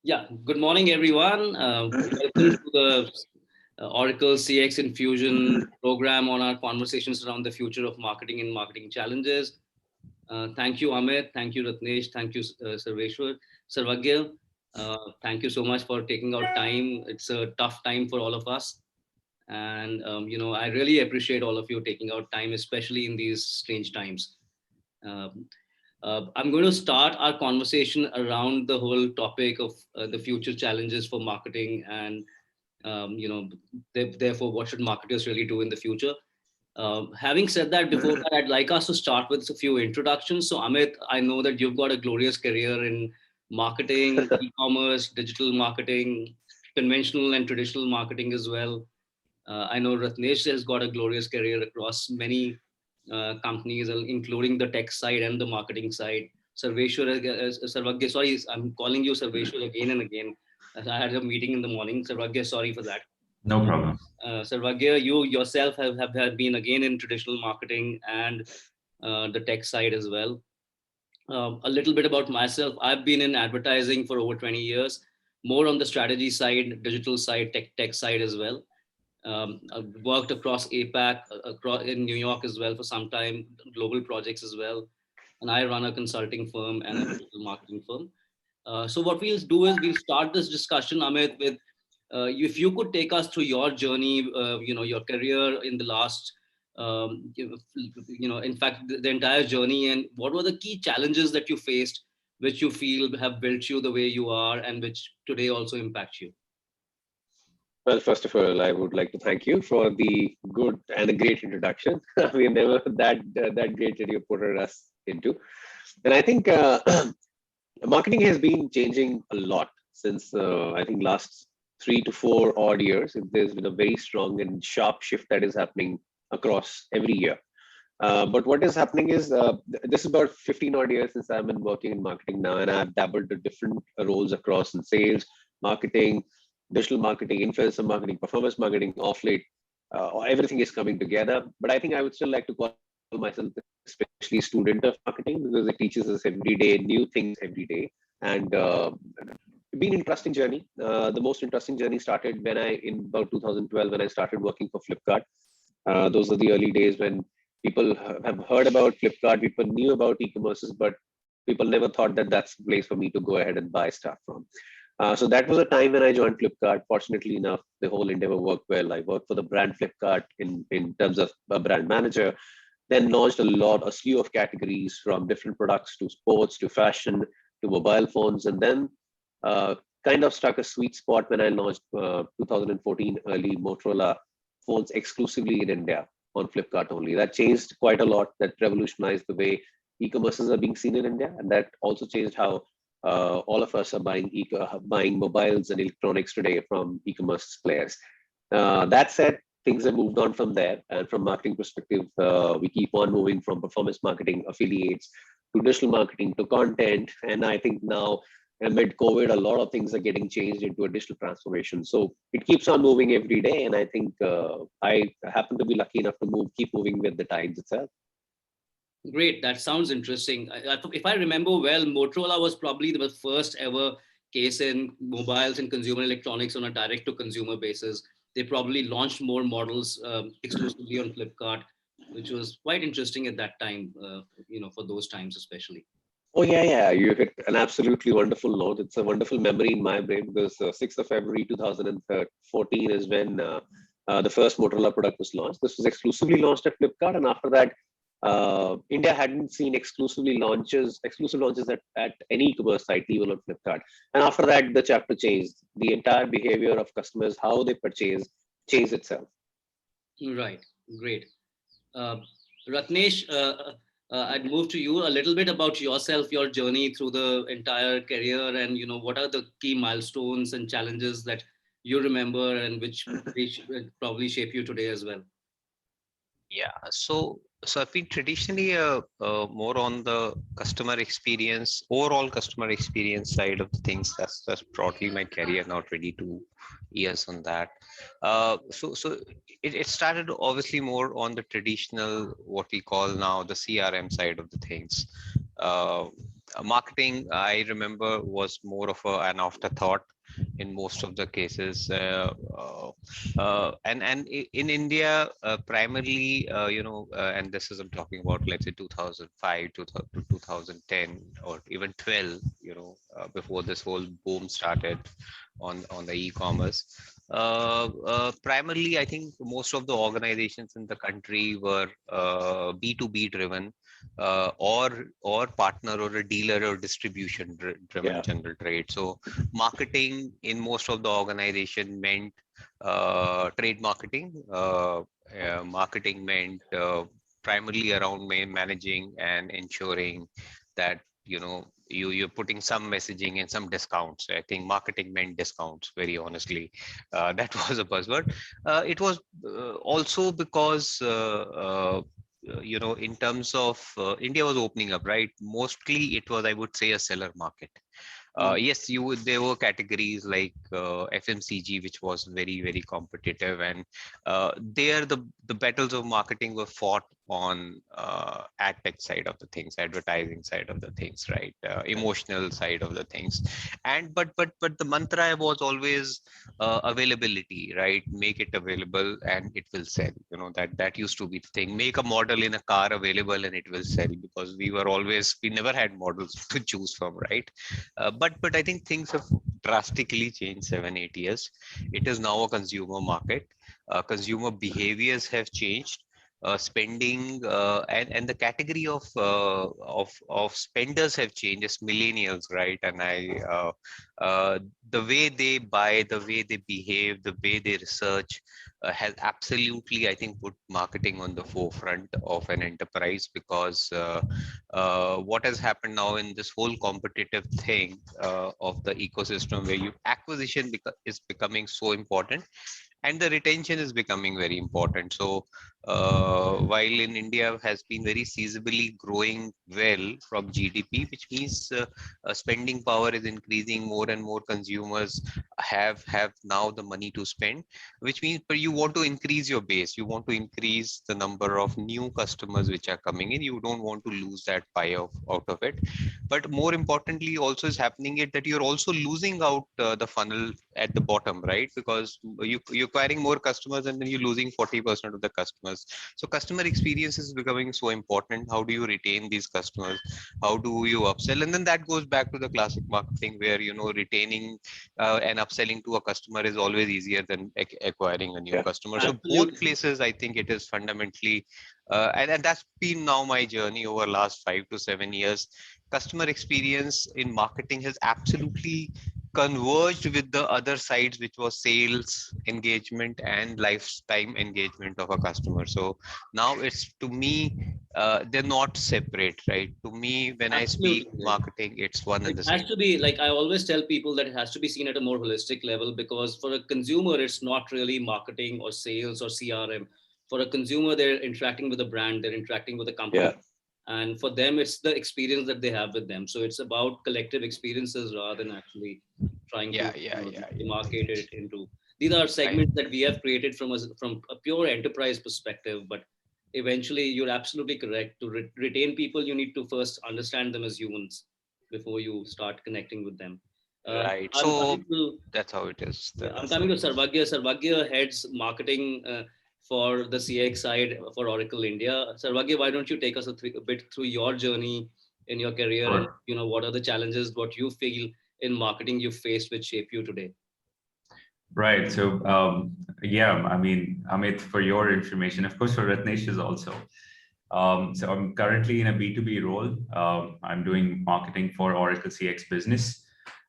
Yeah, good morning, everyone. Welcome to the Oracle CX Infusion program on our conversations around the future of marketing and marketing challenges. Thank you, Amit. Thank you, Ratnesh. Thank you, Sarveshwar, Sarvagya. Thank you so much for taking out time. It's a tough time for all of us. And, I really appreciate all of you taking out time, especially in these strange times. Um, I'm going to start our conversation around the whole topic of the future challenges for marketing and, therefore, what should marketers really do in the future? Having said that, before that, I'd like us to start with a few introductions. So, Amit, I know that you've got a glorious career in marketing, e-commerce, digital marketing, conventional and traditional marketing as well. I know Ratnesh has got a glorious career across many companies, including the tech side and the marketing side. Sarvagya, sorry, I'm calling you Sarveshwar again and again. I had a meeting in the morning. Sarvagya, sorry for that. No problem. Sarvagya, you yourself have been again in traditional marketing and the tech side as well. A little bit about myself. I've been in advertising for over 20 years, more on the strategy side, digital side, tech side as well. I've worked across APAC, across in New York as well for some time, global projects as well. And I run a consulting firm and a digital marketing firm. So what we'll do is we'll start this discussion, Amit, with if you could take us through your journey, your career in the last, in fact, the entire journey, and what were the key challenges that you faced, which you feel have built you the way you are, and which today also impact you. Well, first of all, I would like to thank you for the good and a great introduction. We never that great that you put us into, and I think marketing has been changing a lot since I think last 3 to 4 odd years. There's been a very strong and sharp shift that is happening across every year. But what is happening is this is about 15 odd years since I've been working in marketing now, and I've dabbled in different roles across in sales, marketing, digital marketing, influencer marketing, performance marketing. Off late, everything is coming together. But I think I would still like to call myself especially student of marketing because it teaches us every day new things every day. And been an interesting journey. The most interesting journey started when in about 2012 when I started working for Flipkart. Those are the early days when people have heard about Flipkart, people knew about e-commerces, but people never thought that that's the place for me to go ahead and buy stuff from. So that was a time when I joined Flipkart. Fortunately enough, the whole endeavor worked well. I worked for the brand Flipkart in terms of a brand manager, then launched a slew of categories from different products to sports to fashion to mobile phones, and then uh, kind of struck a sweet spot when I launched 2014 early Motorola phones exclusively in India on Flipkart only. That changed quite a lot. That revolutionized the way e-commerces are being seen in India, and that also changed how all of us are buying mobiles and electronics today from e-commerce players. That said, things have moved on from there, and from marketing perspective, we keep on moving from performance marketing, affiliates, to digital marketing, to content, and I think now amid COVID, a lot of things are getting changed into a digital transformation. So it keeps on moving every day, and I think I happen to be lucky enough to keep moving with the times itself. Great, that sounds interesting. If I remember well, Motorola was probably the first ever case in mobiles and consumer electronics on a direct to consumer basis. They probably launched more models exclusively on Flipkart, which was quite interesting at that time, for those times especially. Oh yeah, yeah, you hit an absolutely wonderful note. It's a wonderful memory in my brain because 6th of February 2014 is when the first Motorola product was launched. This was exclusively launched at Flipkart, and after that, India hadn't seen exclusive launches at any e-commerce site, even on Flipkart. And after that, the chapter changed. The entire behavior of customers, how they purchase, changed itself. Right, great. Uh, Ratnesh, I'd move to you a little bit about yourself, your journey through the entire career, and what are the key milestones and challenges that you remember, and which probably shape you today as well. Yeah, so I've been traditionally more on the customer experience, overall customer experience side of the things. That's broadly my career now, 22 years on that. So it started obviously more on the traditional, what we call now the CRM side of the things. Uh, Marketing, I remember, was more of an afterthought in most of the cases. In India, primarily, and this is I'm talking about, let's say 2005 to 2010 or even 12, before this whole boom started on the e-commerce. Primarily, I think most of the organizations in the country were B2B driven, or partner or a dealer or distribution driven Yeah. general trade. So marketing in most of the organization meant trade marketing. Marketing meant primarily around managing and ensuring that you're putting some messaging and some discounts. I think marketing meant discounts, very honestly. That was a buzzword. It was also because in terms of India was opening up, right? Mostly it was, I would say, a seller market. Yes, there were categories like FMCG, which was very, very competitive, and there the battles of marketing were fought on ad tech side of the things, advertising side of the things, right? Emotional side of the things, and but the mantra was always availability, right? Make it available and it will sell. That used to be the thing. Make a model in a car available and it will sell, because we never had models to choose from, right? But I think things have drastically changed 7-8 years. It is now a consumer market. Consumer behaviors have changed. Spending and the category of spenders have changed as millennials, right? And the way they buy, the way they behave, the way they research has absolutely, I think, put marketing on the forefront of an enterprise, because what has happened now in this whole competitive thing of the ecosystem, where acquisition is becoming so important, and the retention is becoming very important. So while in India has been very seasonally growing well from GDP, which means spending power is increasing, more and more consumers have now the money to spend, which means, but you want to increase your base, you want to increase the number of new customers which are coming in, you don't want to lose that pie out of it. But more importantly also is happening it that you're also losing out the funnel at the bottom, right? Because you're acquiring more customers and then you're losing 40% of the customers. So customer experience is becoming so important. How do you retain these customers? How do you upsell? And then that goes back to the classic marketing, where retaining and upselling to a customer is always easier than acquiring a new customer. So both Absolutely. places, I think it is fundamentally and that's been now my journey over last 5 to 7 years. Customer experience in marketing has absolutely converged with the other sides, which was sales engagement and lifetime engagement of a customer. So now it's, to me, they're not separate, right? To me, when I speak Absolutely. marketing, it's one and It the has same. to be, like, I always tell people that it has to be seen at a more holistic level, because for a consumer, it's not really marketing or sales or CRM. For a consumer, they're interacting with a brand, they're interacting with a company. Yeah. And for them, it's the experience that they have with them. So it's about collective experiences rather than actually trying to, Yeah, yeah, yeah, yeah. demarcate it into. These are I segments that we have created from a pure enterprise perspective, but eventually you're absolutely correct. To retain people, you need to first understand them as humans before you start connecting with them. right. I'm So coming to that's how it is. Yeah, I'm That's how coming to it is. Sarvagya. Sarvagya heads marketing for the CX side for Oracle India. Sarvagya, why don't you take us a bit through your journey in your career, and Sure. what are the challenges, what you feel in marketing you faced which shape you today? Right. So, yeah, I mean, Amit, for your information, of course, for Ratnesh is also. So I'm currently in a B2B role. I'm doing marketing for Oracle CX Business.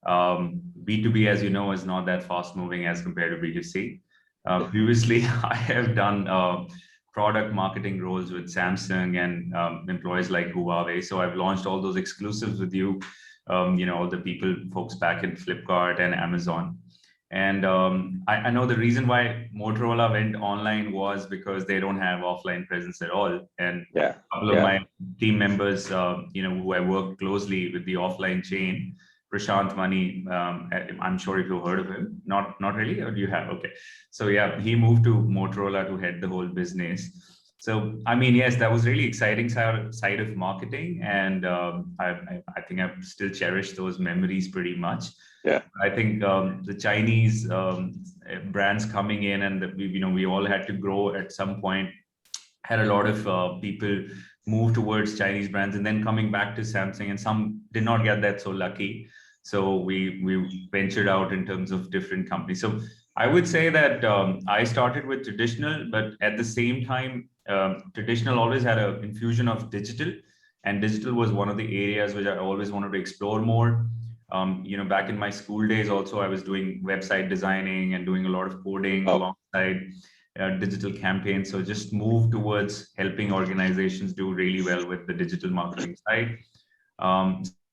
B2B, as you know, is not that fast moving as compared to B2C. Previously, I have done product marketing roles with Samsung and employees like Huawei. So I've launched all those exclusives with you, all the people, folks back in Flipkart and Amazon. And I know the reason why Motorola went online was because they don't have offline presence at all. And Yeah. a couple of my team members, who I work closely with the offline chain, Prashant Mani, I'm sure if you've heard of him. Not really, or do you have? Okay. So yeah, he moved to Motorola to head the whole business. So, I mean, yes, that was really exciting side of marketing, and I think I still cherish those memories pretty much. Yeah. I think the Chinese brands coming in, and we all had to grow at some point. Had a lot of people move towards Chinese brands, and then coming back to Samsung, and some did not get that so lucky. So we ventured out in terms of different companies. So I would say that I started with traditional, but at the same time, traditional always had an infusion of digital, and digital was one of the areas which I always wanted to explore more. Back in my school days, also I was doing website designing and doing a lot of coding alongside digital campaigns. So just move towards helping organizations do really well with the digital marketing side.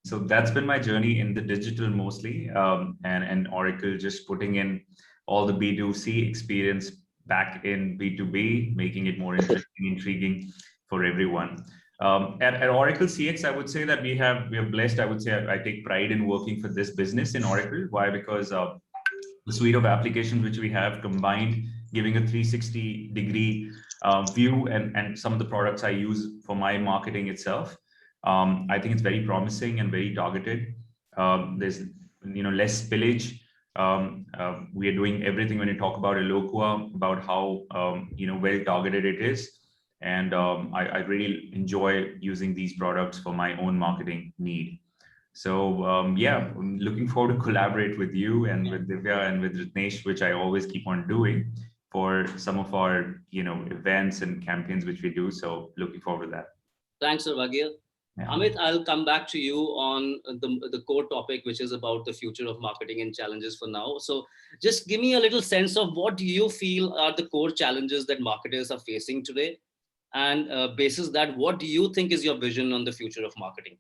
So that's been my journey in the digital mostly, and Oracle just putting in all the B2C experience back in B2B, making it more interesting, intriguing for everyone. At Oracle CX, I would say that we are blessed. I would say I take pride in working for this business in Oracle. Why? Because the suite of applications which we have combined, giving a 360-degree view, and some of the products I use for my marketing itself. I think it's very promising and very targeted. There's less spillage. We are doing everything when you talk about Eloqua, about how well targeted it is, and I really enjoy using these products for my own marketing need. So yeah, I'm looking forward to collaborate with you and with Divya and with Ratnesh, which I always keep on doing for some of our events and campaigns which we do. So looking forward to that. Thanks, Sarvagya. Yeah. Amit, I'll come back to you on the core topic, which is about the future of marketing and challenges for now. So just give me a little sense of what do you feel are the core challenges that marketers are facing today? And basis that, what do you think is your vision on the future of marketing?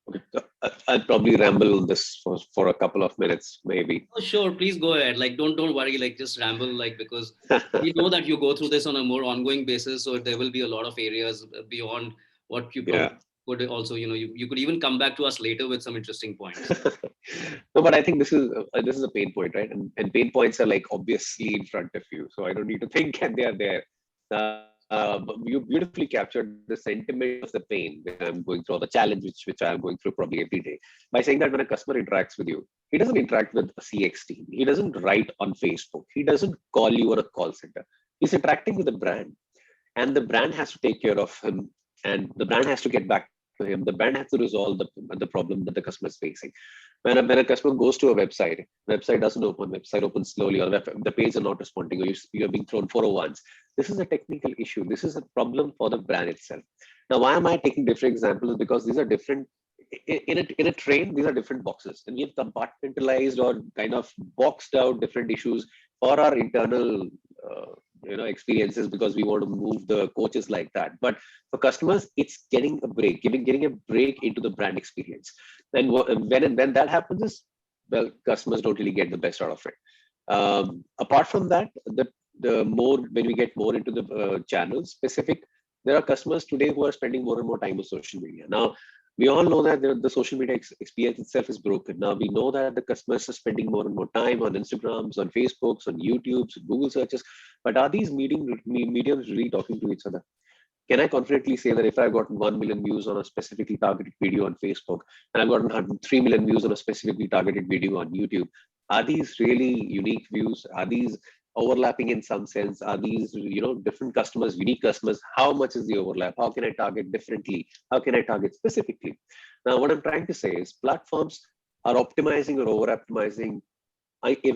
Okay, so I'll probably ramble on this for a couple of minutes, maybe. Oh, sure, please go ahead. Like, don't worry. Like, just ramble. Like, because we know that you go through this on a more ongoing basis, so there will be a lot of areas beyond what you could also. You could even come back to us later with some interesting points. No, but I think this is a pain point, right? And pain points are like obviously in front of you, so I don't need to think, and they are there. But you beautifully captured the sentiment of the pain when I'm going through, or the challenge which I'm going through probably every day, by saying that when a customer interacts with you, he doesn't interact with a CX team. He doesn't write on Facebook. He doesn't call you or a call center. He's interacting with the brand, and the brand has to take care of him, and the brand has to get back to him. The brand has to resolve the problem that the customer is facing. When a customer goes to a website, website doesn't open, website opens slowly, or the page are not responding, or you're being thrown 401s. This is a technical issue. This is a problem for the brand itself. Now, why am I taking different examples? Because these are different. In a train, these are different boxes, and we have compartmentalized or kind of boxed out different issues for our internal experiences, because we want to move the coaches like that. But for customers, it's getting a break, getting a break into the brand experience. And when that happens, is, well, customers don't really get the best out of it. Apart from that, the more, when we get more into the channels specific, there are customers today who are spending more and more time on social media. Now, we all know that the social media experience itself is broken. Now we know that the customers are spending more and more time on Instagrams, on Facebooks, on YouTubes, Google searches. But are these mediums really talking to each other? Can I confidently say that if I've gotten 1 million views on a specifically targeted video on Facebook, and I've gotten 3 million views on a specifically targeted video on YouTube, are these really unique views? Are these overlapping in some sense? Are these different customers, unique customers? How much is the overlap? How can I target differently? How can I target specifically? Now, what I'm trying to say is platforms are optimizing or over optimizing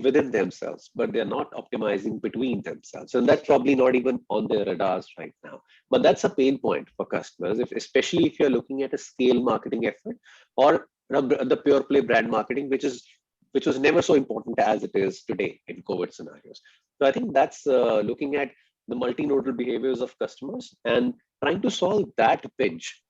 within themselves, but they're not optimizing between themselves, and that's probably not even on their radars right now. But that's a pain point for customers, especially if you're looking at a scale marketing effort, or the pure play brand marketing, which was never so important as it is today in COVID scenarios. So I think that's looking at the multinodal behaviors of customers and trying to solve that pinch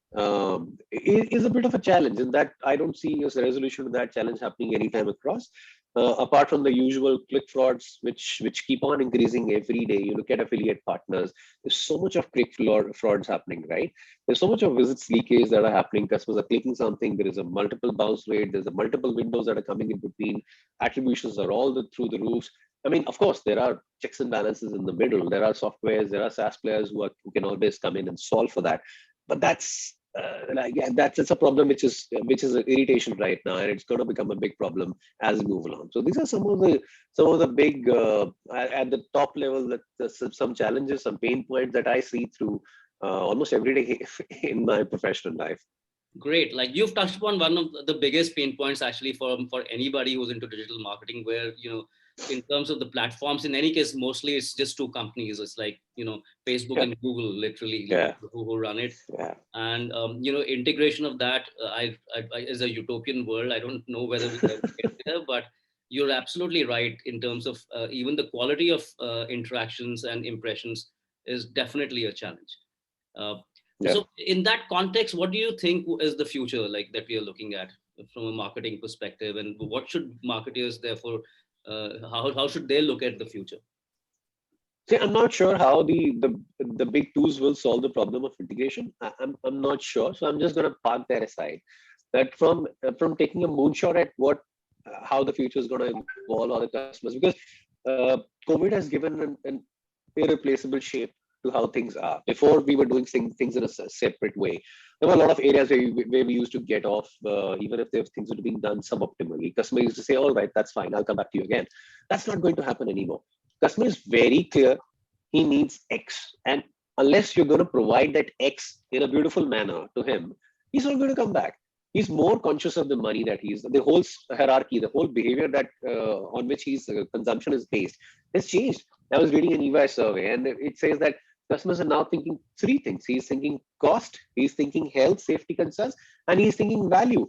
is a bit of a challenge, and that I don't see a resolution to that challenge happening anytime across. Apart from the usual click frauds, which keep on increasing every day. You look at affiliate partners, there's so much of click frauds happening, right? There's so much of visits leakage that are happening. Customers are clicking something, there is a multiple bounce rate, there's a multiple windows that are coming in between, attributions are all through the roofs. I mean, of course, there are checks and balances in the middle. There are softwares, there are SaaS players who can always come in and solve for that. But that's like, yeah, that's it's a problem which is an irritation right now, and it's going to become a big problem as we move along. So these are some of the big at the top level, that some challenges, some pain points that I see through almost every day in my professional life. Great. Like you've touched upon one of the biggest pain points actually for anybody who's into digital marketing, where, in terms of the platforms, in any case, mostly it's just two companies. It's like, Facebook Yeah, and Google, literally, yeah, who run it. yeah. And, integration of that is a utopian world. I don't know whether we ever get there, but you're absolutely right in terms of even the quality of interactions and impressions is definitely a challenge. Uh, Yeah. so in that context, what do you think is the future like that we are looking at from a marketing perspective, and what should marketers therefore, how should they look at the future? See, I'm not sure how the big tools will solve the problem of integration. I'm not sure, so I'm just going to park that aside. That from taking a moonshot at what how the future is going to evolve all the customers, because COVID has given an irreplaceable shape to how things are. Before, we were doing things in a separate way. There were a lot of areas where we used to get off, even if there things were being done suboptimally. Customer used to say, "All right, that's fine. I'll come back to you again." That's not going to happen anymore. Customer is very clear. He needs X, and unless you're going to provide that X in a beautiful manner to him, he's not going to come back. He's more conscious of the money that he's the whole hierarchy, the whole behavior that on which his consumption is based has changed. I was reading an EY survey, and it says that customers are now thinking three things. He's thinking cost, he's thinking health, safety concerns, and he's thinking value.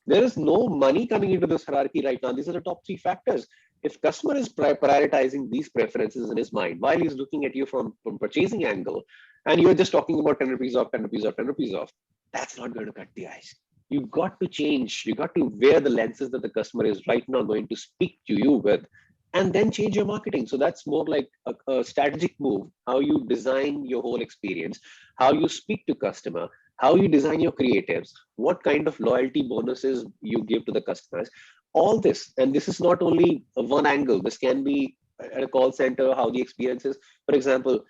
There is no money coming into this hierarchy right now. These are the top three factors. If customer is prioritizing these preferences in his mind while he's looking at you from purchasing angle, and you're just talking about 10 rupees off, 10 rupees off, 10 rupees off, that's not going to cut the ice. You got to change. You got to wear the lenses that the customer is right now going to speak to you with, and then change your marketing. So that's more like a strategic move, how you design your whole experience, how you speak to customer, how you design your creatives, what kind of loyalty bonuses you give to the customers, all this. And this is not only one angle. This can be at a call center, how the experience is. For example,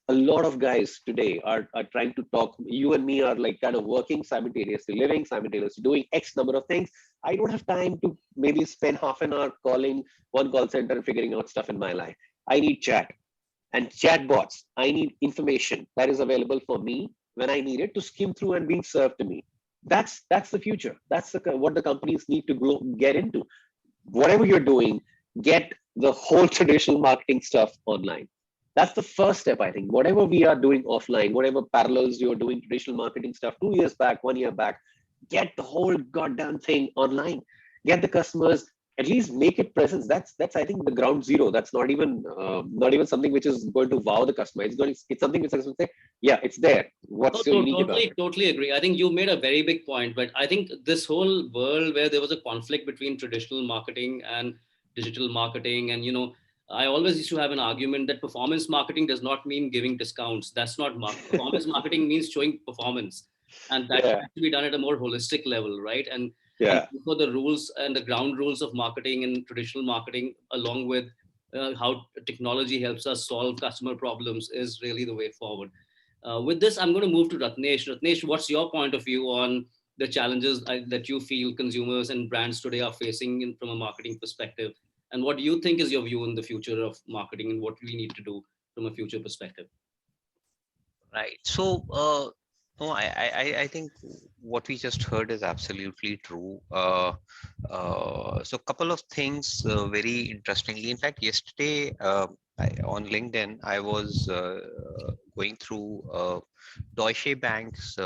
a lot of guys today are trying to talk. You and me are like kind of working simultaneously, living simultaneously, doing X number of things. I don't have time to maybe spend half an hour calling one call center and figuring out stuff in my life. I need chat and chat bots. I need information that is available for me when I need it to skim through and being served to me. That's the future. That's what the companies need to grow, get into. Whatever you're doing, get the whole traditional marketing stuff online. That's the first step, I think. Whatever we are doing offline, whatever parallels you're doing traditional marketing stuff 2 years back, 1 year back, get the whole goddamn thing online. Get the customers, at least make it presence. That's I think the ground zero. That's not even something which is going to wow the customer. It's something which is going to say, yeah, it's there. Oh, What's so unique about totally, it? totally agree. I think you made a very big point, but I think this whole world where there was a conflict between traditional marketing and digital marketing, and I always used to have an argument that performance marketing does not mean giving discounts. That's not performance marketing means showing performance, and that Yeah, has to be done at a more holistic level, right? And yeah, for the rules and the ground rules of marketing and traditional marketing, along with how technology helps us solve customer problems, is really the way forward. With this, I'm going to move to Ratnesh. Ratnesh, what's your point of view on the challenges that you feel consumers and brands today are facing from a marketing perspective? And what do you think is your view in the future of marketing and what we need to do from a future perspective? Right. So, no, I think what we just heard is absolutely true. So, a couple of things very interestingly. In fact, yesterday on LinkedIn, I was going through Deutsche Bank's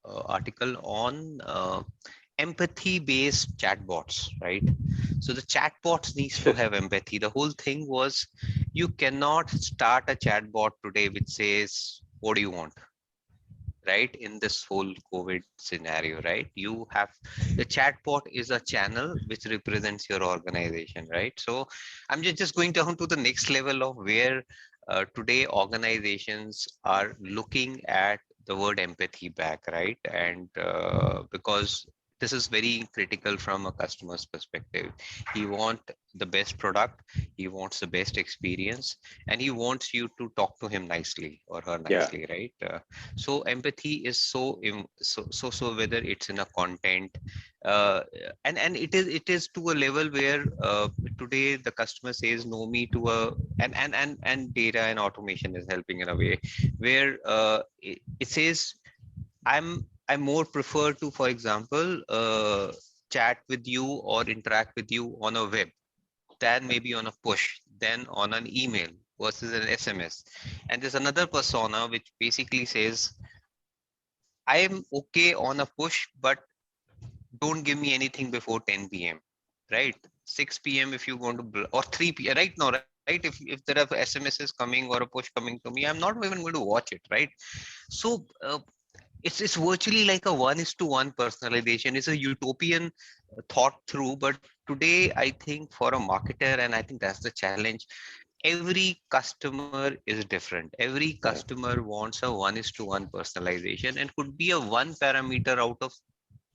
article on empathy-based chatbots, right? So the chatbots needs to have empathy. The whole thing was you cannot start a chatbot today which says, what do you want? Right? In this whole COVID scenario, right? You have the chatbot is a channel which represents your organization, right? So I'm just going down to the next level of where today organizations are looking at the word empathy back, right? And because this is very critical from a customer's perspective. He wants the best product, he wants the best experience, and he wants you to talk to him nicely or her Yeah. nicely, right? So empathy is so whether it's in a content, uh, and it is to a level where today the customer says know me to a, and data and automation is helping in a way where it says I more prefer to, for example, chat with you or interact with you on a web than maybe on a push, than on an email versus an SMS. And there's another persona which basically says, I am okay on a push, but don't give me anything before 10 p.m. Right? 6 p.m. if you're going to, or 3 p.m. right now, right? If there are SMSs coming or a push coming to me, I'm not even going to watch it, right? So it's virtually like a 1:1 personalization. It's a utopian thought through, but today I think for a marketer, and I think that's the challenge, every customer is different. Every customer wants a 1:1 personalization, and could be a one parameter out of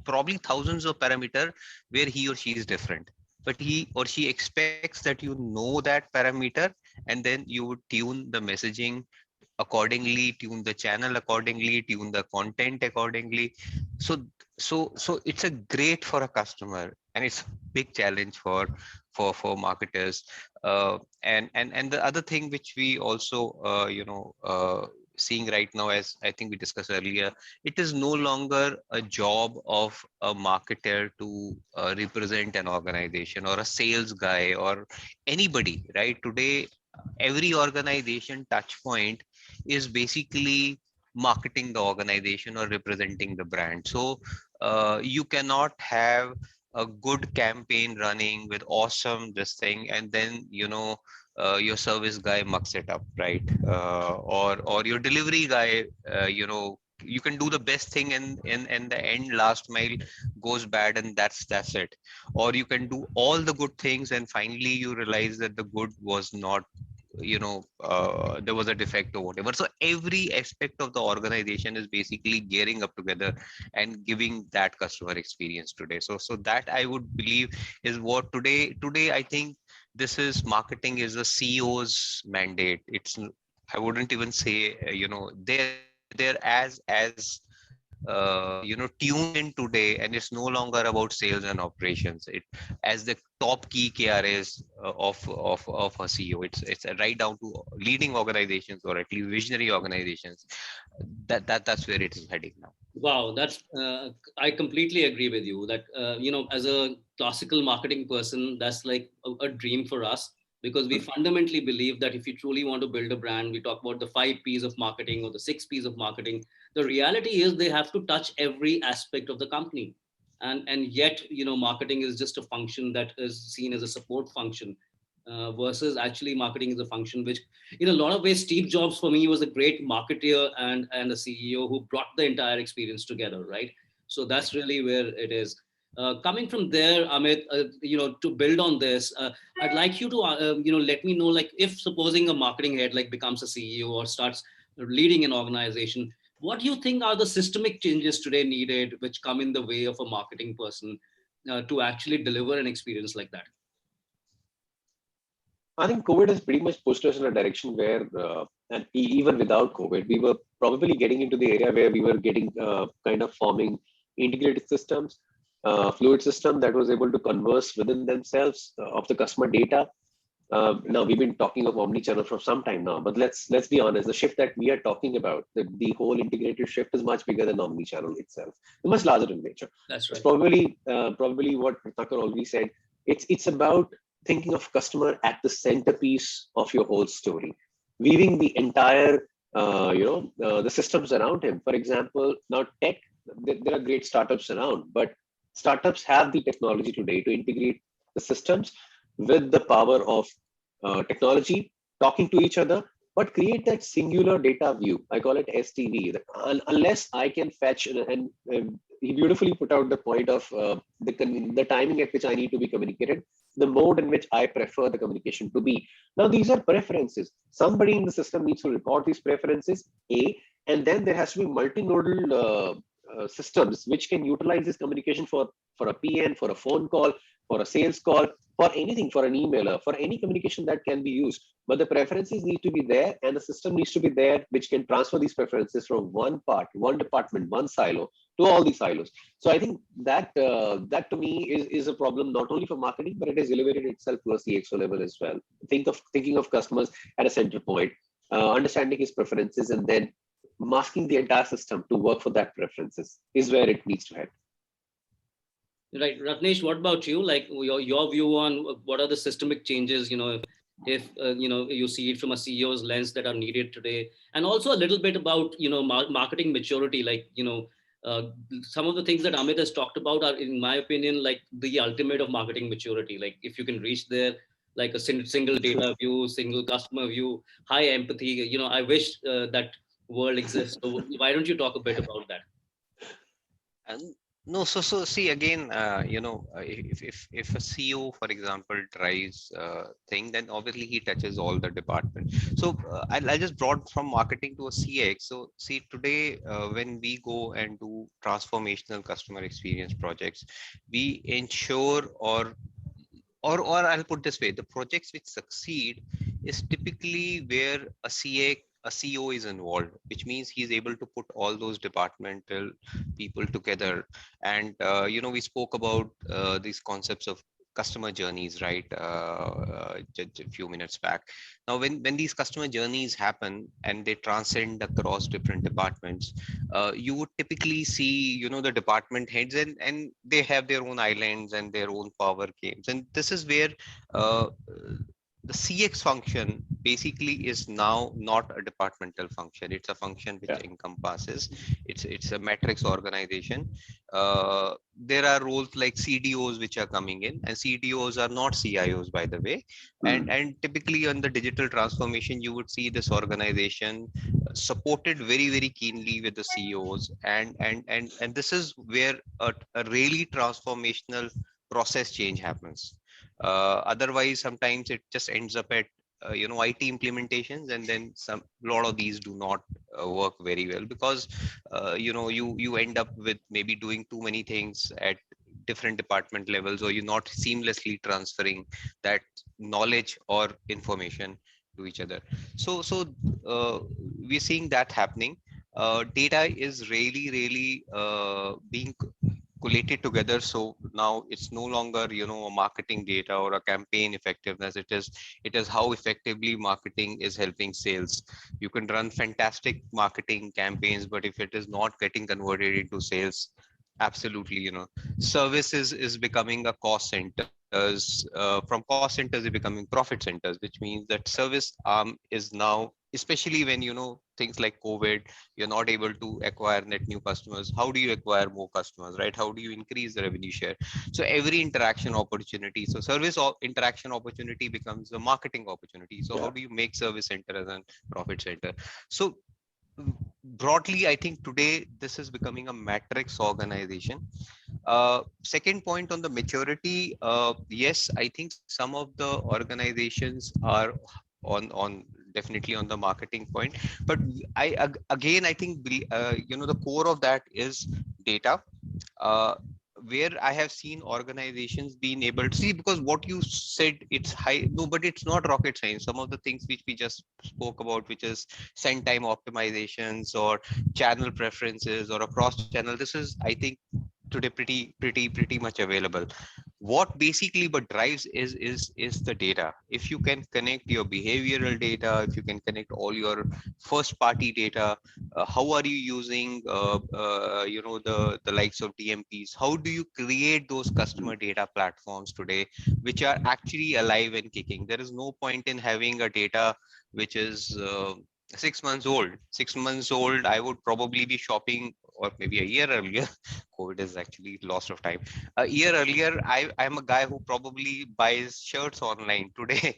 probably thousands of parameter where he or she is different, but he or she expects that you know that parameter, and then you would tune the messaging accordingly, tune the channel accordingly, tune the content accordingly. So it's a great for a customer, and it's a big challenge for marketers. And the other thing which we also seeing right now, as I think we discussed earlier, it is no longer a job of a marketer to represent an organization or a sales guy or anybody, right? Today every organization touch point is basically marketing the organization or representing the brand. So you cannot have a good campaign running with awesome this thing, and then your service guy mucks it up, right? Or your delivery guy, you can do the best thing, and the end last mile goes bad, and that's it. Or you can do all the good things, and finally you realize that the good was not, there was a defect or whatever. So every aspect of the organization is basically gearing up together and giving that customer experience today. So that I would believe is what today I think this is marketing is a CEO's mandate. It's, I wouldn't even say, they're as tuned in today, and it's no longer about sales and operations. It as the top key KRAs of a CEO. It's right down to leading organizations, or at least visionary organizations. That's where it is heading now. Wow, that's I completely agree with you that as a classical marketing person, that's like a dream for us, because we fundamentally believe that if you truly want to build a brand, we talk about the 5 P's of marketing or the 6 P's of marketing. The reality is they have to touch every aspect of the company, and yet marketing is just a function that is seen as a support function, versus actually marketing is a function which, in a lot of ways, Steve Jobs for me was a great marketeer and a CEO who brought the entire experience together, right? So that's really where it is. Coming from there, Amit, to build on this, I'd like you to let me know, like, if supposing a marketing head like becomes a CEO or starts leading an organization, what do you think are the systemic changes today needed which come in the way of a marketing person to actually deliver an experience like that? I think COVID has pretty much pushed us in a direction where, and even without COVID, we were probably getting into the area where we were getting kind of forming integrated systems, fluid system that was able to converse within themselves of the customer data. Now we've been talking of omnichannel for some time now, but let's be honest. The shift that we are talking about, the whole integrated shift, is much bigger than omnichannel itself. It's much larger in nature. That's right. It's probably what Prathakar always said. It's about thinking of customer at the centerpiece of your whole story, weaving the entire the systems around him. For example, now tech, there are great startups around, but startups have the technology today to integrate the systems with the power of technology, talking to each other, but create that singular data view. I call it STV. Unless I can fetch, and he beautifully put out the point of the timing at which I need to be communicated, the mode in which I prefer the communication to be. Now, these are preferences. Somebody in the system needs to record these preferences, A, and then there has to be multinodal systems which can utilize this communication for a PN, for a phone call, for a sales call, for anything, for an emailer, for any communication that can be used. But the preferences need to be there, and the system needs to be there which can transfer these preferences from one part, one department, one silo to all these silos. So I think that that to me is a problem not only for marketing, but it has elevated itself to a CXO level as well. Thinking of customers at a center point, understanding his preferences, and then masking the entire system to work for that preferences is where it needs to head. Right, Ratnesh, what about you? Like your view on what are the systemic changes, if you see it from a CEO's lens that are needed today, and also a little bit about marketing maturity. Like some of the things that Amit has talked about are, in my opinion, like the ultimate of marketing maturity. Like if you can reach there, like a single data view, single customer view, high empathy. I wish that world exists. So why don't you talk a bit about that? And no, so see again, if a CEO, for example, drives thing, then obviously he touches all the department. So I just brought from marketing to a CX. So see today, when we go and do transformational customer experience projects, we ensure or I'll put this way, the projects which succeed is typically where a CEO is involved, which means he's able to put all those departmental people together. And we spoke about these concepts of customer journeys, right? Just a few minutes back. Now, when these customer journeys happen and they transcend across different departments, you would typically see, the department heads and they have their own islands and their own power games. And this is where the CX function basically is now not a departmental function. It's a function which encompasses. It's a matrix organization. There are roles like CDOs which are coming in, and CDOs are not CIOs, by the way. And typically on the digital transformation, you would see this organization supported very, very keenly with the CEOs, and this is where a really transformational process change happens. Otherwise, sometimes it just ends up at IT implementations, and then some lot of these do not work very well because you end up with maybe doing too many things at different department levels, or you're not seamlessly transferring that knowledge or information to each other. So we're seeing that happening. Data is really being collated together. So now it's no longer a marketing data or a campaign effectiveness. It is how effectively marketing is helping sales. You can run fantastic marketing campaigns, but if it is not getting converted into sales, absolutely, service is becoming a cost centers. From cost centers, they're becoming profit centers, which means that service is now, especially when things like COVID, you're not able to acquire net new customers. How do you acquire more customers, right? How do you increase the revenue share? So every interaction opportunity, so service or interaction opportunity becomes a marketing opportunity. So how do you make service center as a profit center? So broadly, I think today this is becoming a matrix organization. Second point on the maturity, yes, I think some of the organizations are on definitely on the marketing point, but I think the core of that is data. Where I have seen organizations being able to see, because what you said, it's high, no, but it's not rocket science. Some of the things which we just spoke about, which is send time optimizations or channel preferences or across channel, this is, I think, today pretty much available. What basically but drives is the data. If you can connect your behavioral data, if you can connect all your first party data, how are you using the likes of DMPs? How do you create those customer data platforms today which are actually alive and kicking? There is no point in having a data which is 6 months old. 6 months old, I would probably be shopping, or maybe a year earlier. COVID is actually loss of time. A year earlier, I'm a guy who probably buys shirts online. Today,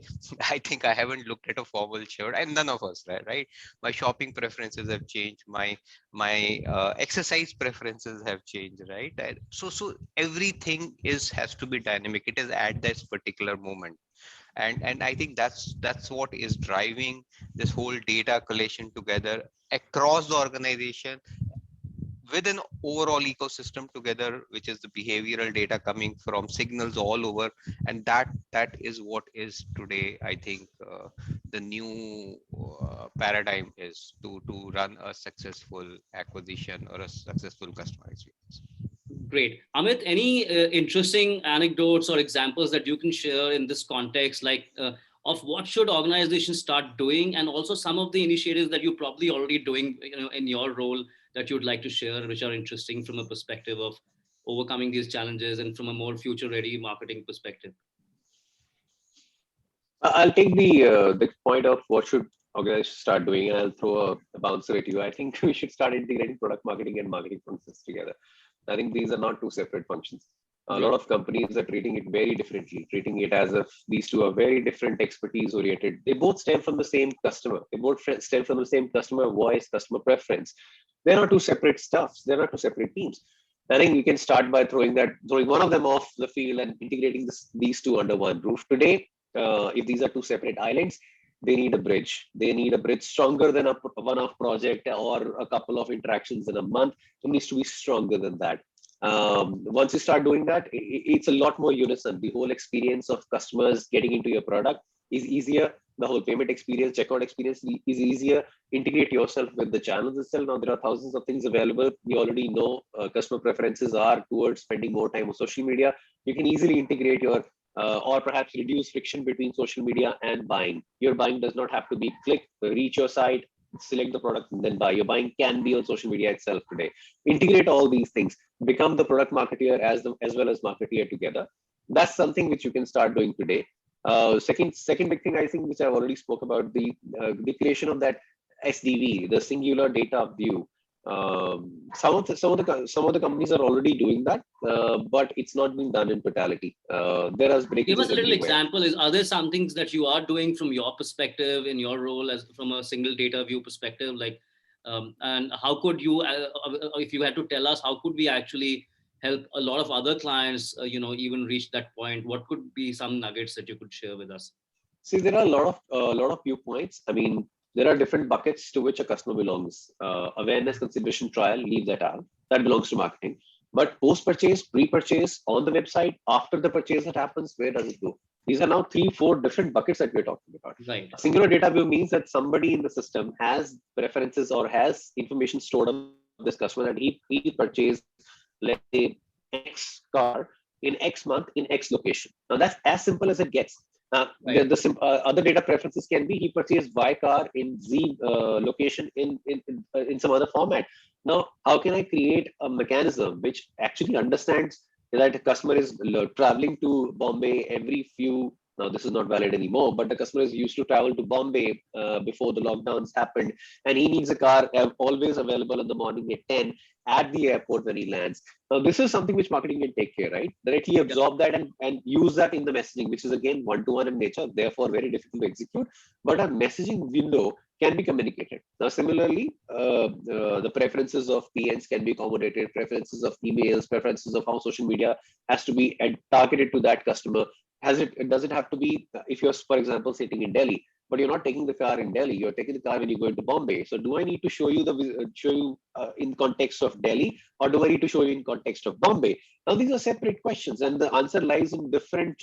I think I haven't looked at a formal shirt, and none of us, right? My shopping preferences have changed. My exercise preferences have changed, right? So everything has to be dynamic. It is at this particular moment. And I think that's what is driving this whole data collection together across the organization, with an overall ecosystem together, which is the behavioral data coming from signals all over, and that is what is today, I think, the new paradigm is to run a successful acquisition or a successful customer experience. Great. Amit, any interesting anecdotes or examples that you can share in this context, like of what should organizations start doing, and also some of the initiatives that you're probably already doing, in your role that you'd like to share, which are interesting from a perspective of overcoming these challenges and from a more future-ready marketing perspective? I'll take the point of what should organizations start doing, and I'll throw a bouncer at you. I think we should start integrating product marketing and marketing functions together. I think these are not two separate functions. A lot of companies are treating it very differently, treating it as if these two are very different expertise oriented. They both stem from the same customer. They both stem from the same customer voice, customer preference. They're not two separate stuffs. They're not two separate teams. I think we can start by throwing one of them off the field and integrating these two under one roof. Today, if these are two separate islands, they need a bridge. They need a bridge stronger than a one-off project or a couple of interactions in a month. It needs to be stronger than that. Once you start doing that, it's a lot more unison. The whole experience of customers getting into your product is easier. The whole payment experience, checkout experience is easier. Integrate yourself with the channels itself. Now there are thousands of things available. You already know customer preferences are towards spending more time on social media. You can easily integrate your or perhaps reduce friction between social media and buying. Your buying does not have to be click, reach your site, select the product, and then buy. Your buying can be on social media itself today. Integrate all these things. Become the product marketeer as well as marketeer together. That's something which you can start doing today. Second big thing I think, which I've already spoke about, the creation of that SDV, the singular data view. Some of the companies are already doing that, but it's not being done in totality. There are breakages. Give us a little everywhere. example. Are there some things that you are doing from your perspective in your role as from a single data view perspective, like, and how could you, if you had to tell us, how could we actually help a lot of other clients, even reach that point? What could be some nuggets that you could share with us? See, there are a lot of viewpoints. I mean, there are different buckets to which a customer belongs. Awareness, consideration, trial, leave that out. That belongs to marketing. But post-purchase, pre-purchase, on the website, after the purchase that happens, where does it go? These are now 3-4 different buckets that we're talking about. Right. A singular data view means that somebody in the system has preferences or has information stored on this customer that he purchased, let's say, X car in X month in X location. Now that's as simple as it gets. Right. The other data preferences can be he purchased Y car in Z location in some other format. Now, how can I create a mechanism which actually understands that a customer is traveling to Bombay every few, now this is not valid anymore, but the customer is used to travel to Bombay before the lockdowns happened, and he needs a car always available in the morning at 10 at the airport when he lands. Now, this is something which marketing can take care, right? Directly absorb that and use that in the messaging, which is again one-to-one in nature, therefore very difficult to execute. But a messaging window can be communicated. Now, similarly, the preferences of PNs can be accommodated, preferences of emails, preferences of how social media has to be targeted to that customer. Does it have to be, if you're, for example, sitting in Delhi, but you're not taking the car in Delhi, you're taking the car when you go into Bombay. So do I need to show you in context of Delhi, or do I need to show you in context of Bombay? Now, these are separate questions, and the answer lies in different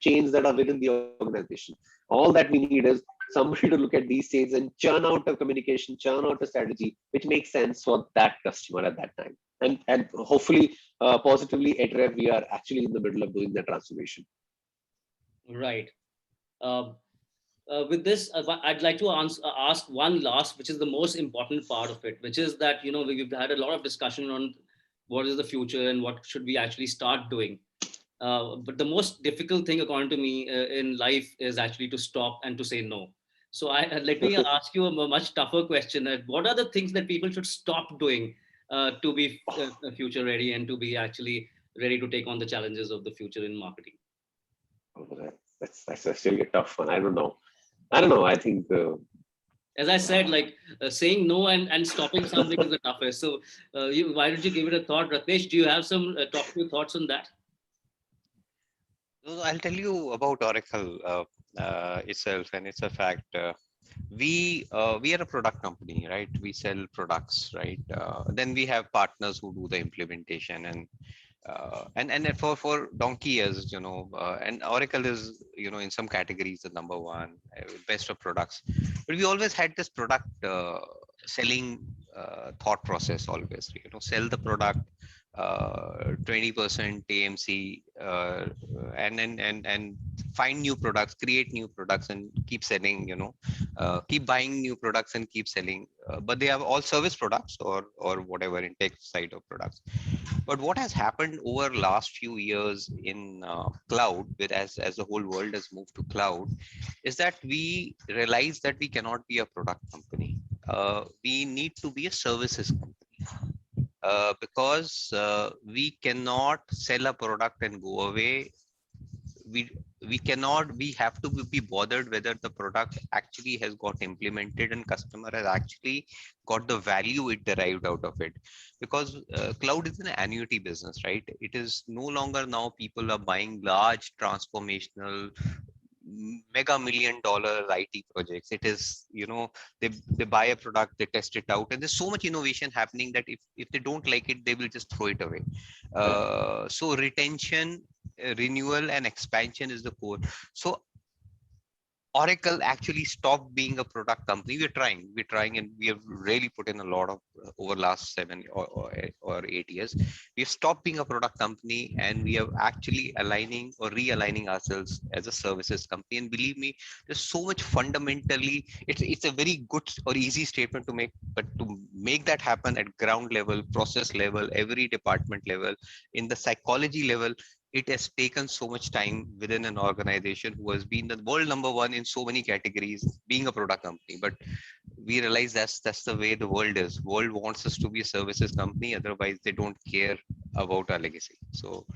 chains that are within the organization. All that we need is somebody to look at these chains and churn out a communication, churn out a strategy, which makes sense for that customer at that time. And hopefully, positively at Rev, we are actually in the middle of doing the transformation. Right. With this, I'd like to ask one last, which is the most important part of it, which is that, we've had a lot of discussion on what is the future and what should we actually start doing. But the most difficult thing, according to me, in life is actually to stop and to say no. So let me ask you a much tougher question. What are the things that people should stop doing to be future ready and to be actually ready to take on the challenges of the future in marketing? That's still a tough one. I don't know. I think as I said, like saying no and stopping something is the toughest. So why don't you give it a thought? Ratnesh, do you have some thoughts on that? I'll tell you about Oracle itself, and it's a fact. we are a product company, right? We sell products, right? Then we have partners who do the implementation, and for donkey years, and Oracle is, in some categories the number one, best of products. But we always had this product selling thought process always, sell the product, 20% AMC, and find new products, create new products, and keep selling, keep buying new products and keep selling. But they are all service products or whatever in tech side of products. But what has happened over last few years in cloud, with as the whole world has moved to cloud, is that we realize that we cannot be a product company. We need to be a services company, because we cannot sell a product and go away. We cannot, we have to be bothered whether the product actually has got implemented and customer has actually got the value it derived out of it. Because cloud is an annuity business, right? It is no longer now people are buying large transformational mega $1 million IT projects. It is, they buy a product, they test it out, and there's so much innovation happening that if they don't like it, they will just throw it away. So retention, renewal, and expansion is the core. So Oracle actually stopped being a product company. We're trying, and we have really put in a lot of over last 7 or 8 years. We've stopped being a product company, and we are actually aligning or realigning ourselves as a services company. And believe me, there's so much fundamentally. It's a very good or easy statement to make, but to make that happen at ground level, process level, every department level, in the psychology level, it has taken so much time within an organization who has been the world number one in so many categories, being a product company. But we realize that's the way the world is. World wants us to be a services company, otherwise they don't care about our legacy. So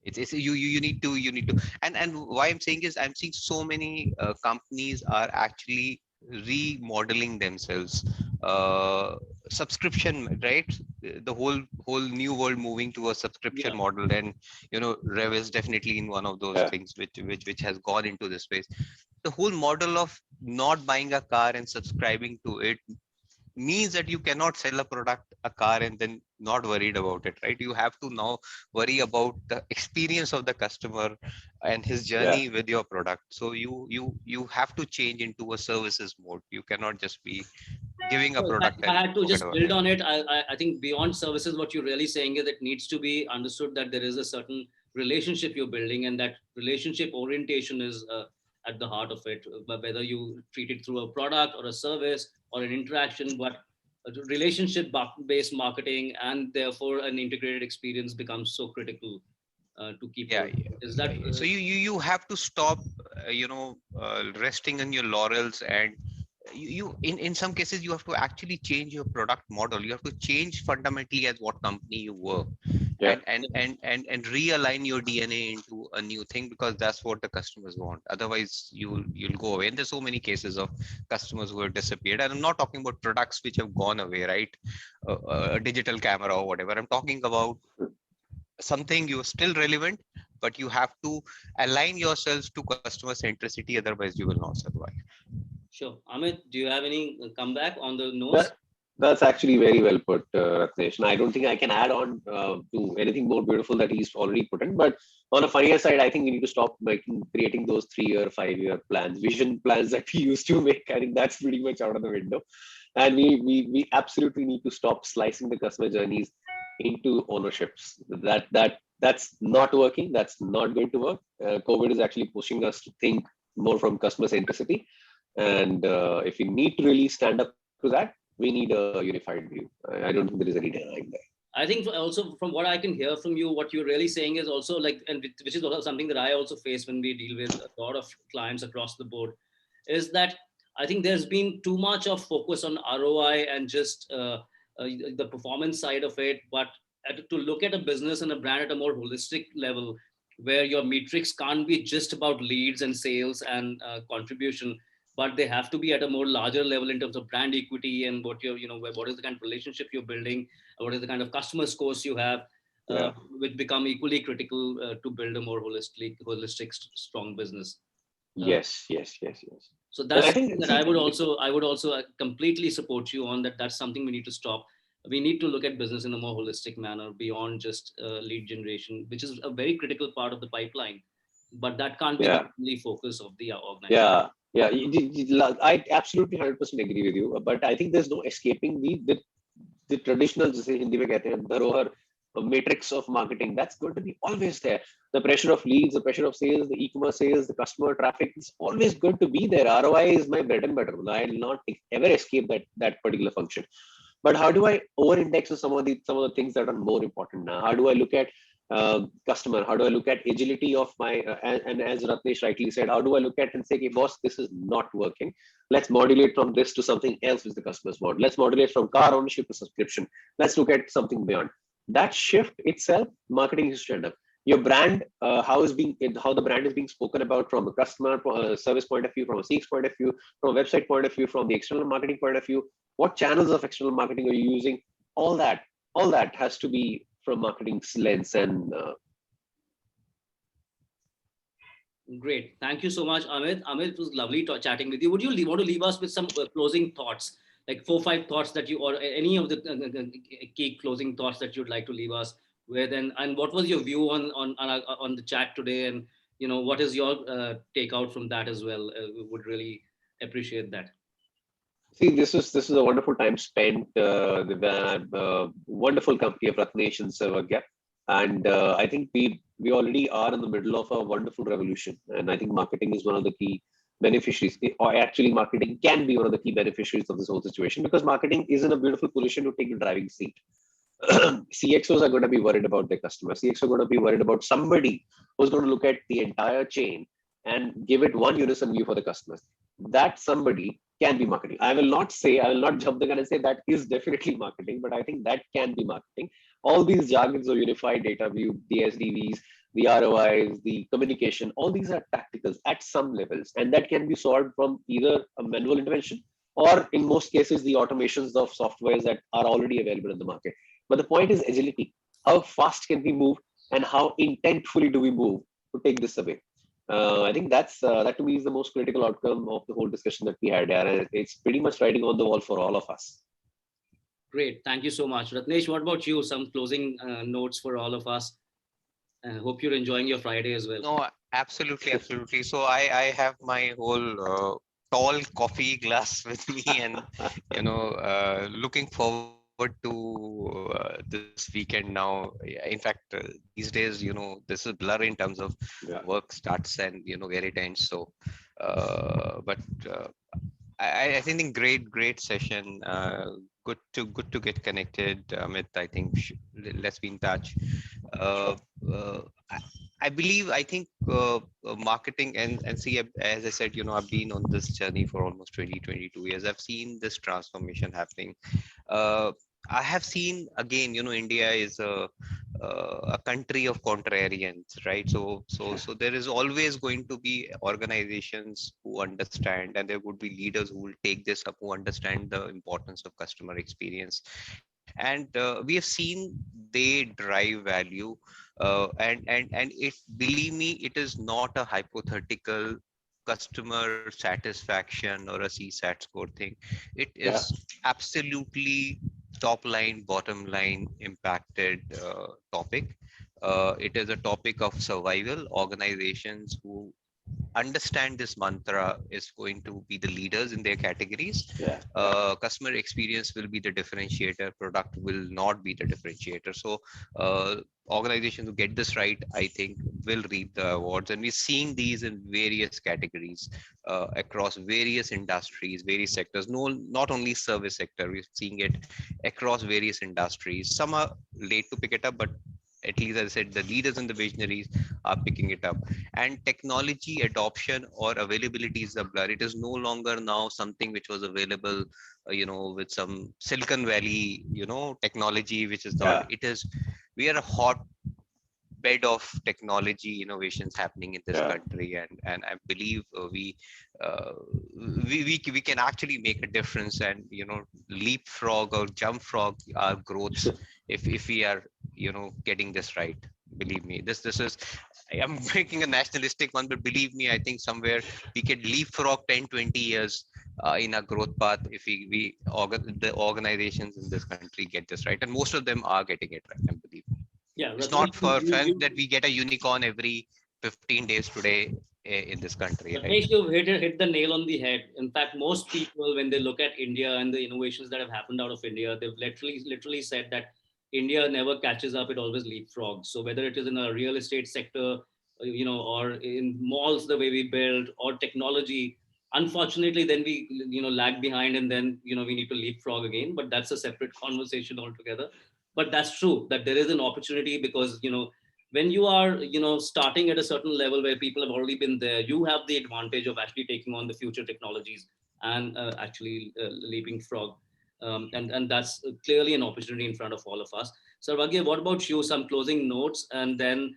it's you need to and why I'm saying is, I'm seeing so many companies are actually remodeling themselves, subscription, right? The whole new world moving to a subscription model. And Rev is definitely in one of those things which has gone into this space. The whole model of not buying a car and subscribing to it means that you cannot sell a product, a car, and then not worried about it, right? You have to now worry about the experience of the customer and his journey with your product. So you have to change into a services mode. You cannot just be giving a product. I had to just build it. on it. I think beyond services, what you're really saying is it needs to be understood that there is a certain relationship you're building, and that relationship orientation is at the heart of it. But whether you treat it through a product or a service or an interaction, but relationship-based marketing and therefore an integrated experience becomes so critical to keep. Is that so you have to stop, resting on your laurels, and you in some cases you have to actually change your product model. You have to change fundamentally as what company you work, and realign your DNA into a new thing, because that's what the customers want. Otherwise you'll go away. And there's so many cases of customers who have disappeared, and I'm not talking about products which have gone away, right? A digital camera or whatever. I'm talking about something you're still relevant, but you have to align yourselves to customer centricity, otherwise you will not survive. Sure. Amit, do you have any comeback on the nose? That's actually very well put, Ratnesh. And I don't think I can add on to anything more beautiful that he's already put in. But on a funnier side, I think we need to stop creating those 3-year, 5-year plans, vision plans that we used to make. I think that's pretty much out of the window. And we absolutely need to stop slicing the customer journeys into ownerships. That's not working. That's not going to work. COVID is actually pushing us to think more from customer centricity. And if we need to really stand up to that, we need a unified view. I don't think there is any denying that. I think also from what I can hear from you, what you're really saying is also like, and which is also something that I also face when we deal with a lot of clients across the board, is that I think there's been too much of focus on ROI and just the performance side of it, but to look at a business and a brand at a more holistic level, where your metrics can't be just about leads and sales and contribution, but they have to be at a more larger level in terms of brand equity and what you're, what is the kind of relationship you're building, what is the kind of customer scores you have, which become equally critical to build a more holistic, strong business. Yes. So And that's I think something that I would also completely support you on that. That's something we need to stop. We need to look at business in a more holistic manner beyond just lead generation, which is a very critical part of the pipeline. But that can't be the yeah, only focus of the organization. yeah, yeah. I absolutely 100% agree with you. But I think there's no escaping the traditional, जैसे हिंदी में कहते हैं, धरोहर matrix of marketing. That's going to be always there. The pressure of leads, the pressure of sales, the e-commerce sales, the customer traffic is always going to be there. ROI is my bread and butter. I'll not ever escape that particular function. But how do I over-index on some of the things that are more important now? How do I look at customer? How do I look at agility of my and as Ratnesh rightly said, how do I look at and say, okay, boss, this is not working. Let's modulate from this to something else which the customers want. Let's modulate from car ownership to subscription. Let's look at something beyond. That shift itself, marketing is stand up. Your brand, how the brand is being spoken about from a customer service point of view, from a CX point of view, from a website point of view, from the external marketing point of view. What channels of external marketing are you using? All that has to be from marketing's lens. And Great. Thank you so much, Amit. Amit, it was lovely chatting with you. Would you want to leave us with some closing thoughts, like 4, 5 thoughts that you, or any of the key closing thoughts that you'd like to leave us with? And what was your view on the chat today? And what is your takeout from that as well? We would really appreciate that. see, this is a wonderful time spent with the wonderful company of Ratnesh and Sarvagya. And I think we already are in the middle of a wonderful revolution. And I think marketing is one of the key beneficiaries, or actually marketing can be one of the key beneficiaries of this whole situation, because marketing is in a beautiful position to take the driving seat. CXOs are going to be worried about their customers. CXOs are going to be worried about somebody who's going to look at the entire chain and give it one unison view for the customers. That somebody can be marketing. I will not jump the gun and say that is definitely marketing, but I think that can be marketing. All these jargons of unified data view, the SDVs, the ROIs, the communication, all these are tacticals at some levels, and that can be solved from either a manual intervention or in most cases the automations of softwares that are already available in the market. But the point is agility. How fast can we move, and how intentfully do we move to take this away? I think that to me is the most critical outcome of the whole discussion that we had. And it's pretty much writing on the wall for all of us. Great. Thank you so much. Ratnesh, what about you? Some closing notes for all of us. Hope you're enjoying your Friday as well. No, absolutely, absolutely. So I have my whole tall coffee glass with me, and looking forward to this weekend now. In fact, these days, this is blur in terms of work starts and where it ends. So, but I think great session. Good to get connected, Amit. I think let's be in touch. I believe, I think marketing and see, as I said, I've been on this journey for almost 22 years. I've seen this transformation happening. I have seen, again, India is a country of contrarians, right? So there is always going to be organizations who understand, and there would be leaders who will take this up, who understand the importance of customer experience. And we have seen they drive value, and it, believe me, it is not a hypothetical customer satisfaction or a CSAT score thing. It is absolutely top line, bottom line impacted topic. It is a topic of survival. Organizations who understand this mantra is going to be the leaders in their categories. Customer experience will be the differentiator. Product will not be the differentiator. So organizations who get this right, I think, will reap the awards. And we're seeing these in various categories across various industries, various sectors. No, not only service sector. We're seeing it across various industries. Some are late to pick it up, but at least, as I said, the leaders and the visionaries are picking it up. And technology adoption or availability is a blur. It is no longer now something which was available, with some Silicon Valley, technology, which is not. It is, we are a hot bed of technology innovations happening in this country, and I believe we can actually make a difference and leapfrog or jump frog our growth if we are getting this right. Believe me, this is, I'm making a nationalistic one, but believe me, I think somewhere we can leapfrog 10-20 years in our growth path if the organizations in this country get this right, and most of them are getting it right. And believe me, Yeah, it's Ratnesh, not for fun that we get a unicorn every 15 days today in this country, right? Ratnesh, you've hit the nail on the head. In fact, most people, when they look at India and the innovations that have happened out of India, they've literally said that India never catches up; it always leapfrogs. So whether it is in a real estate sector, or in malls, the way we build, or technology, unfortunately, then we lag behind, and then we need to leapfrog again. But that's a separate conversation altogether. But that's true that there is an opportunity because when you are starting at a certain level where people have already been there, you have the advantage of actually taking on the future technologies and actually leaping frog, and that's clearly an opportunity in front of all of us. Sarvagya, what about you? Some closing notes, and then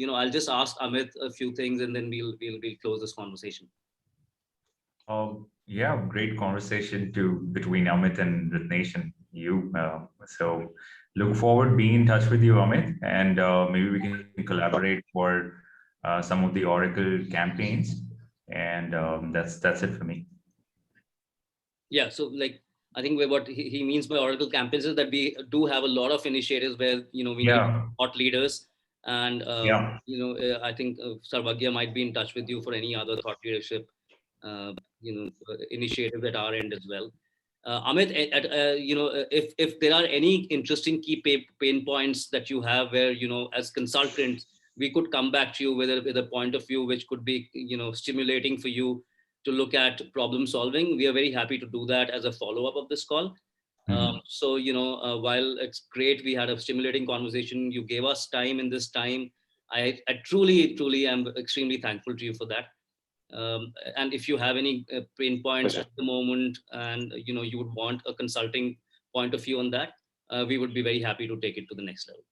I'll just ask Amit a few things, and then we'll close this conversation. Yeah, great conversation between Amit and Ratnesh and you. So look forward being in touch with you, Amit, and maybe we can collaborate for some of the Oracle campaigns. And that's it for me. Yeah, so like I think what he means by Oracle campaigns is that we do have a lot of initiatives where we need thought leaders, and I think Sarvagya might be in touch with you for any other thought leadership initiative at our end as well. Amit, if there are any interesting key pain points that you have where as consultants we could come back to you with a point of view which could be stimulating for you to look at problem solving, we are very happy to do that as a follow-up of this call. So while it's great we had a stimulating conversation, you gave us time in this time. I truly am extremely thankful to you for that. And if you have any pain points at the moment, and you would want a consulting point of view on that, we would be very happy to take it to the next level.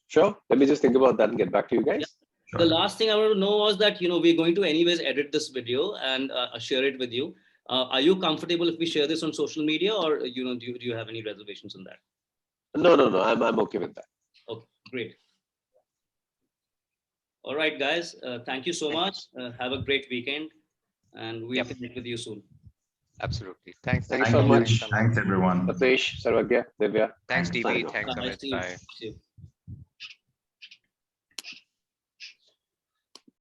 Sure. Let me just think about that and get back to you guys. Yeah. Sure. The last thing I want to know was that we're going to anyways edit this video and share it with you. Are you comfortable if we share this on social media, or do you have any reservations on that? No. I'm okay with that. Okay, great. All right, guys. Thank you so much. Have a great weekend, and we'll connect with you soon. Absolutely. Thanks so much. Thanks, everyone. Ratnesh, Sarvagya, Divya. Thanks, DB. Thanks, Amit. Bye. See you.